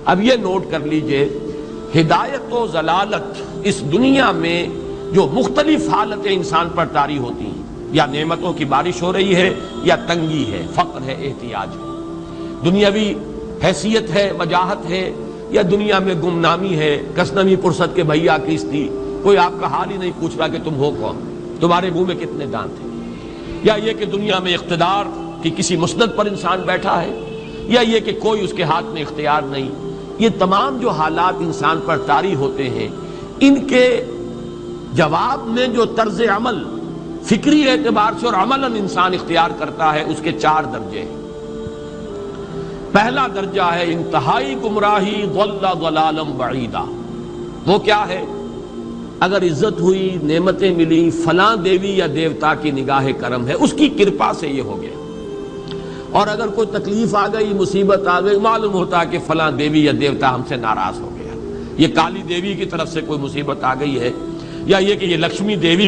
اب یہ نوٹ کر لیجئے، ہدایت و ضلالت اس دنیا میں جو مختلف حالتیں انسان پر طاری ہوتی ہیں، یا نعمتوں کی بارش ہو رہی ہے، یا تنگی ہے، فقر ہے، احتیاج ہے، دنیاوی حیثیت ہے، وجاہت ہے، یا دنیا میں گمنامی ہے، کسنوی پرست کے بھیا کیستی، کوئی آپ کا حال ہی نہیں پوچھ رہا کہ تم ہو کون، تمہارے منہ میں کتنے دانت ہیں، یا یہ کہ دنیا میں اقتدار کی کسی مسند پر انسان بیٹھا ہے، یا یہ کہ کوئی اس کے ہاتھ میں اختیار نہیں۔ یہ تمام جو حالات انسان پر طاری ہوتے ہیں، ان کے جواب میں جو طرز عمل فکری اعتبار سے اور عملاً انسان اختیار کرتا ہے، اس کے 4 درجے ہیں۔ پہلا درجہ ہے انتہائی گمراہی، ضل ضلالا بعیدا۔ وہ کیا ہے؟ اگر عزت ہوئی، نعمتیں ملی، فلاں دیوی یا دیوتا کی نگاہ کرم ہے، اس کی کرپا سے یہ ہو گیا، اور اگر کوئی تکلیف آ گئی، مصیبت آ گئی، معلوم ہوتا ہے کہ فلاں دیوی یا دیوتا ہم سے ناراض ہو گیا، یہ کالی دیوی کی طرف سے کوئی مصیبت آ گئی ہے، یا یہ کہ یہ لکشمی دیوی